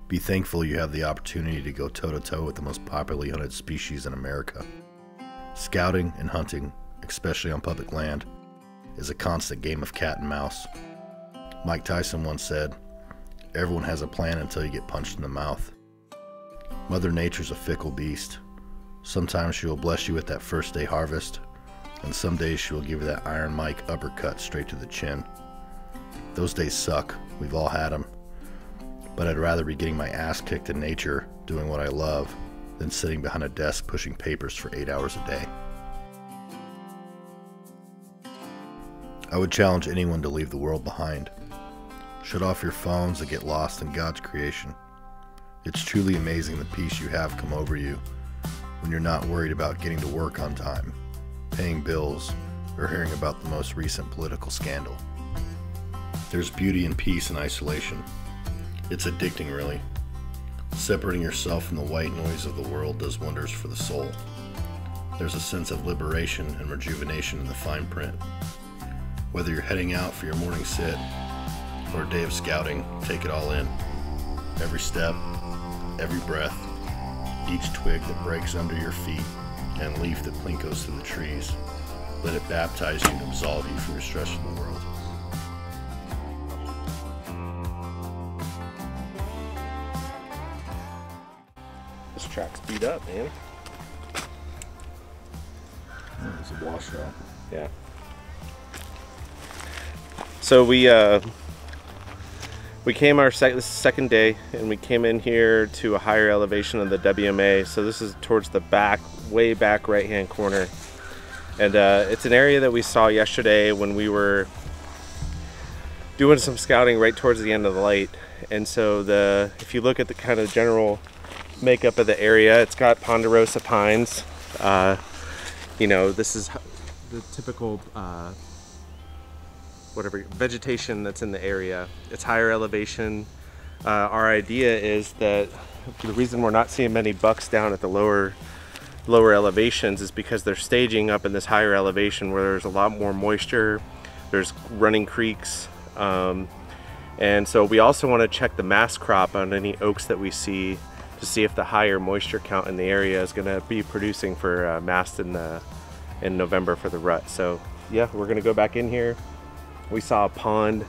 Be thankful you have the opportunity to go toe-to-toe with the most popularly hunted species in America. Scouting and hunting, especially on public land, is a constant game of cat and mouse. Mike Tyson once said, "Everyone has a plan until you get punched in the mouth." Mother Nature's a fickle beast. Sometimes she will bless you with that first day harvest, and some days she will give you that Iron Mike uppercut straight to the chin. Those days suck, we've all had them. But I'd rather be getting my ass kicked in nature, doing what I love, than sitting behind a desk pushing papers for 8 hours a day. I would challenge anyone to leave the world behind. Shut off your phones and get lost in God's creation. It's truly amazing the peace you have come over you when you're not worried about getting to work on time, paying bills, or hearing about the most recent political scandal. There's beauty and peace in isolation. It's addicting, really. Separating yourself from the white noise of the world does wonders for the soul. There's a sense of liberation and rejuvenation in the fine print. Whether you're heading out for your morning sit or a day of scouting, take it all in. Every step, every breath, each twig that breaks under your feet and leaf that plinkos through the trees. Let it baptize you and absolve you from your stress from the world. This track's beat up, man. It's a washout. Yeah. So we came this is the second day, and we came in here to a higher elevation of the WMA. So this is towards the back, way back right-hand corner, and it's an area that we saw yesterday when we were doing some scouting right towards the end of the light. And so if you look at the kind of general makeup of the area, it's got ponderosa pines. You know, this is the typical whatever vegetation that's in the area. It's higher elevation. Our idea is that the reason we're not seeing many bucks down at the lower elevations is because they're staging up in this higher elevation where there's a lot more moisture, there's running creeks, and so we also want to check the mass crop on any oaks that we see to see if the higher moisture count in the area is going to be producing for mast in November for the rut. So yeah, we're going to go back in here. We saw a pond,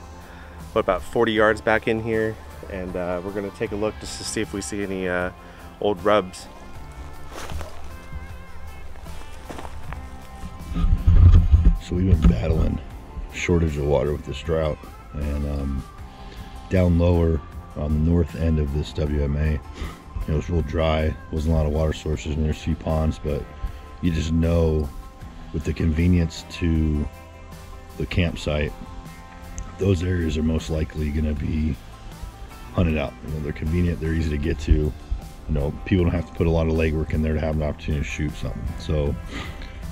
about 40 yards back in here, and we're going to take a look just to see if we see any old rubs. So we've been battling shortage of water with this drought, and down lower on the north end of this WMA, it was real dry, wasn't a lot of water sources, and there's a few ponds, but you just know with the convenience to the campsite, those areas are most likely going to be hunted out. You know, they're convenient, they're easy to get to. You know, people don't have to put a lot of legwork in there to have an opportunity to shoot something. So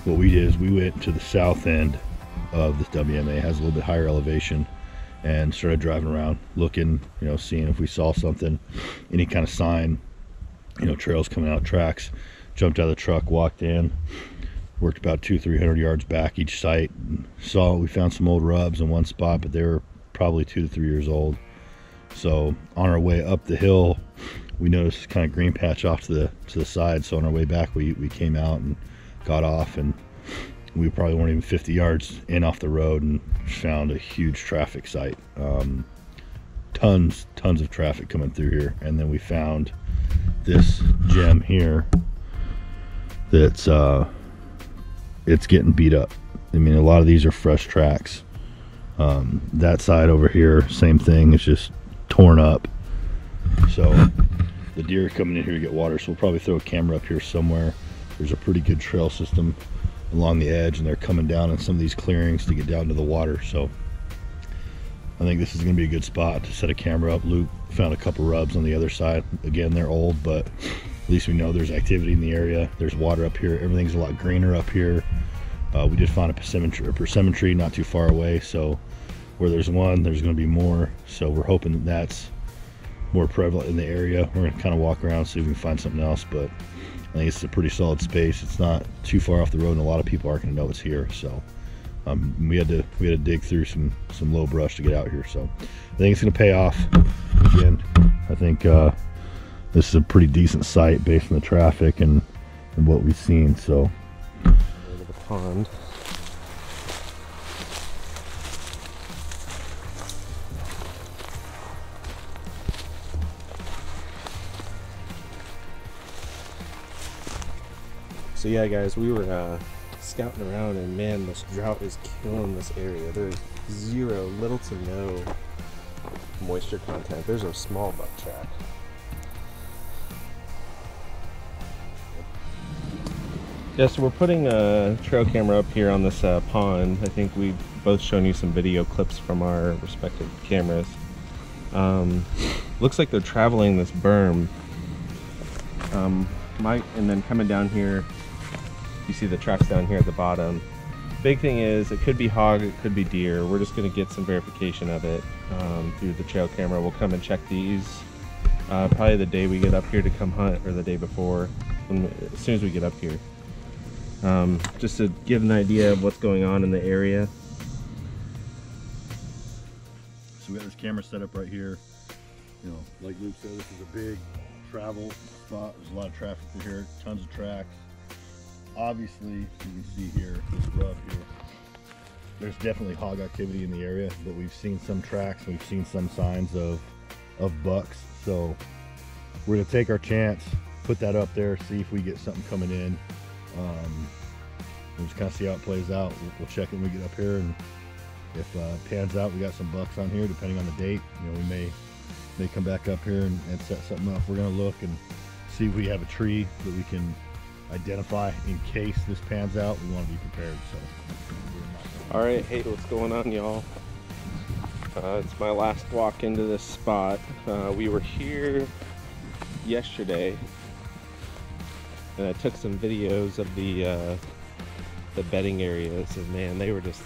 what we did is we went to the south end of this WMA, it has a little bit higher elevation, and started driving around, looking, you know, seeing if we saw something, any kind of sign, you know, trails coming out, tracks. Jumped out of the truck, walked in, worked about 200-300 yards back each site, and we found some old rubs in one spot, but they were probably 2 to 3 years old. So on our way up the hill, we noticed kind of green patch off to the side. So on our way back, we came out and got off, and we probably weren't even 50 yards in off the road and found a huge traffic site. Tons of traffic coming through here. And then we found this gem here that's it's getting beat up. I mean, a lot of these are fresh tracks. That side over here, same thing, it's just torn up. So the deer are coming in here to get water, so we'll probably throw a camera up here somewhere. There's a pretty good trail system along the edge, and they're coming down in some of these clearings to get down to the water. So I think this is going to be a good spot to set a camera up. Luke found a couple rubs on the other side. Again, they're old, but at least we know there's activity in the area. There's water up here. Everything's a lot greener up here. We did find a persimmon tree not too far away, so where there's one, there's going to be more. So we're hoping that that's more prevalent in the area. We're going to kind of walk around, see if we can find something else, but I think it's a pretty solid space. It's not too far off the road, and a lot of people aren't going to know it's here. So we had to dig through some low brush to get out here. So I think it's going to pay off. Again, I think this is a pretty decent site based on the traffic and what we've seen. So go to the pond. So yeah, guys, we were scouting around, and man, this drought is killing this area. There's little to no moisture content. There's a small buck track. Yeah, so we're putting a trail camera up here on this pond. I think we've both shown you some video clips from our respective cameras. Looks like they're traveling this berm. And then coming down here, you see the tracks down here at the bottom. Big thing is, it could be hog, it could be deer. We're just going to get some verification of it through the trail camera. We'll come and check these probably the day we get up here to come hunt, or the day before, as soon as we get up here. Just to give an idea of what's going on in the area. we got this camera set up right here. You know, like Luke said, this is a big travel spot. There's a lot of traffic through here, tons of tracks. Obviously, you can see here, this rub here, there's definitely hog activity in the area, but we've seen some tracks, we've seen some signs of bucks. So we're gonna take our chance, put that up there, see if we get something coming in. We'll just kind of see how it plays out. We'll check it when we get up here, and if it pans out, we got some bucks on here, depending on the date. You know, we may come back up here and set something up. We're gonna look and see if we have a tree that we can identify in case this pans out. We want to be prepared. So, all right, hey, what's going on, y'all? It's my last walk into this spot. We were here yesterday, and I took some videos of the bedding areas, and man, they were just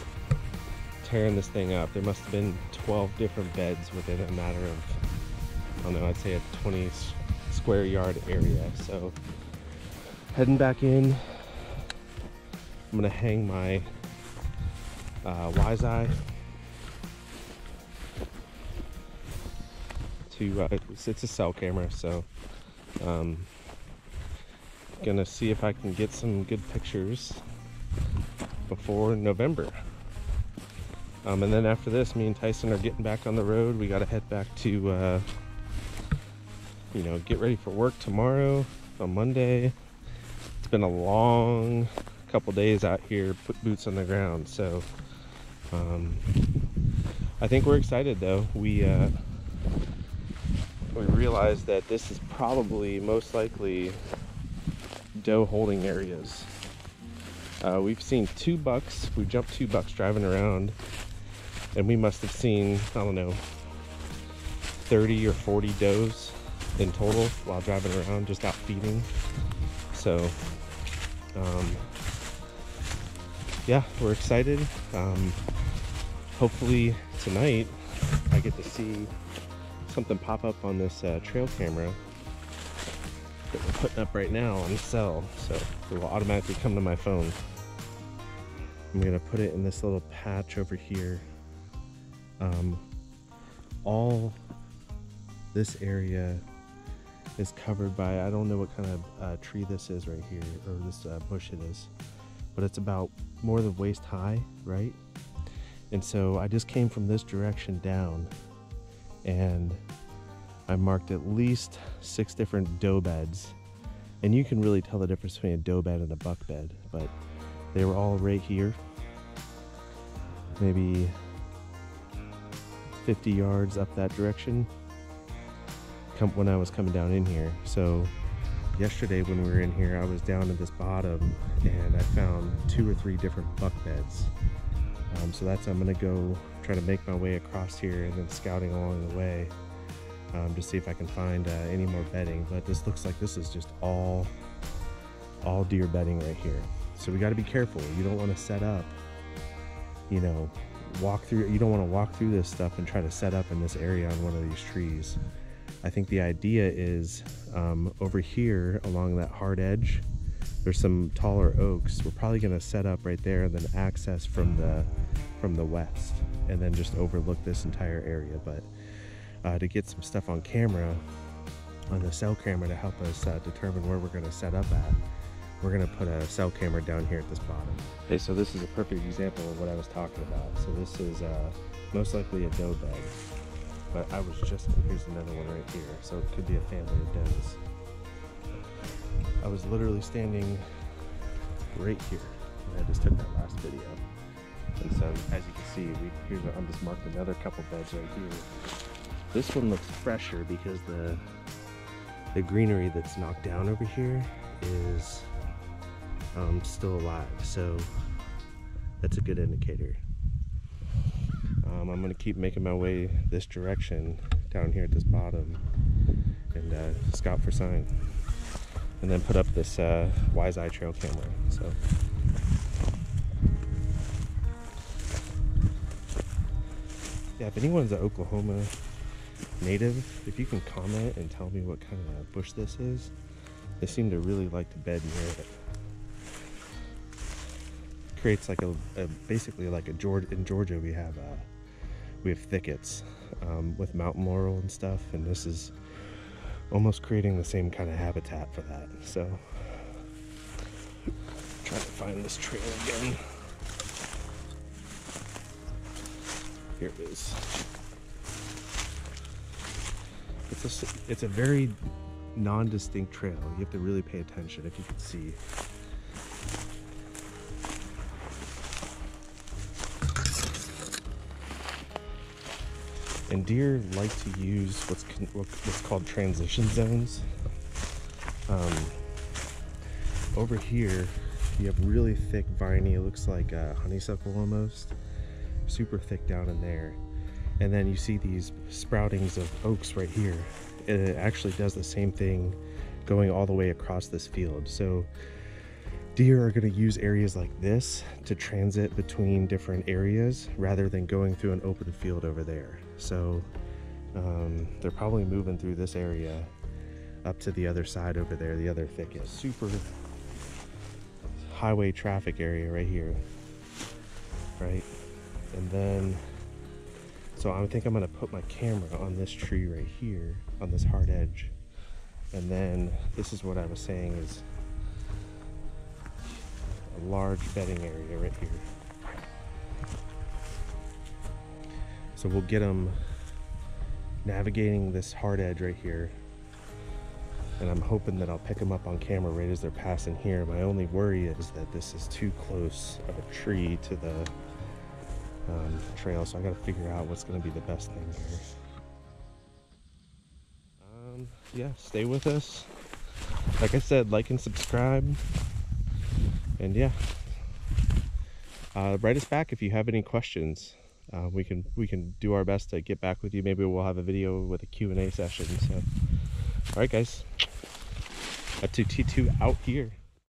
tearing this thing up. There must have been 12 different beds within a matter of, I don't know, I'd say a 20 square yard area. So heading back in, I'm gonna hang my Wise Eye to it's a cell camera, so gonna see if I can get some good pictures before November. And then after this, me and Tyson are getting back on the road. We got to head back to you know, get ready for work tomorrow on Monday. It's been a long couple days out here, put boots on the ground. So I think we're excited though. We realized that this is probably most likely doe holding areas. We've seen 2 bucks. We jumped 2 bucks driving around, and we must have seen, I don't know, 30 or 40 does in total while driving around, just out feeding. So yeah, we're excited. Hopefully tonight I get to see something pop up on this trail camera that we're putting up right now on the cell, so it will automatically come to my phone. I'm gonna put it in this little patch over here. All this area is covered by, I don't know what kind of tree this is right here, or this bush it is, but it's about more than waist high, right? And so I just came from this direction down, and I marked at least 6 different doe beds, and you can really tell the difference between a doe bed and a buck bed, but they were all right here, maybe 50 yards up that direction when I was coming down in here. So yesterday when we were in here, I was down at this bottom and I found 2 or 3 different buck beds. So that's, I'm gonna go try to make my way across here and then scouting along the way to see if I can find any more bedding. But this looks like this is just all deer bedding right here. So we got to be careful. You don't want to set up, you know, you don't want to walk through this stuff and try to set up in this area on one of these trees. I think the idea is over here along that hard edge, there's some taller oaks. We're probably going to set up right there and then access from the west, and then just overlook this entire area. But to get some stuff on camera, on the cell camera to help us determine where we're going to set up at. We're going to put a cell camera down here at this bottom. Okay, so this is a perfect example of what I was talking about. So this is most likely a doe bed, but I was just, here's another one right here. So it could be a family of does. I was literally standing right here when I just took that last video. And so as you can see, I'm just marked another couple beds right here. This one looks fresher because the greenery that's knocked down over here is still alive, so that's a good indicator. I'm going to keep making my way this direction down here at this bottom and scout for sign, and then put up this Wise Eye trail camera. So yeah, if anyone's an Oklahoma native, if you can comment and tell me what kind of bush this is. They seem to really like to bed near it. Creates like basically like in Georgia we have thickets with mountain laurel and stuff, and this is almost creating the same kind of habitat for that. So trying to find this trail again. Here it is. It's a very non-distinct trail. You have to really pay attention. If you can see, and deer like to use what's called transition zones. Over here you have really thick viney, it looks like honeysuckle almost, super thick down in there, and then you see these sproutings of oaks right here, and it actually does the same thing going all the way across this field. So deer are going to use areas like this to transit between different areas rather than going through an open field over there. So they're probably moving through this area up to the other side over there, the other thicket. Super highway traffic area right here, right? And then, so I think I'm gonna put my camera on this tree right here, on this hard edge. And then this is what I was saying is a large bedding area right here. So we'll get them navigating this hard edge right here. And I'm hoping that I'll pick them up on camera right as they're passing here. My only worry is that this is too close of a tree to the trail, so I gotta figure out what's gonna be the best thing here. Yeah, stay with us. Like I said, like and subscribe. And yeah, write us back if you have any questions. We can do our best to get back with you. Maybe we'll have a video with a Q&A session. So, all right, guys. T2 out here.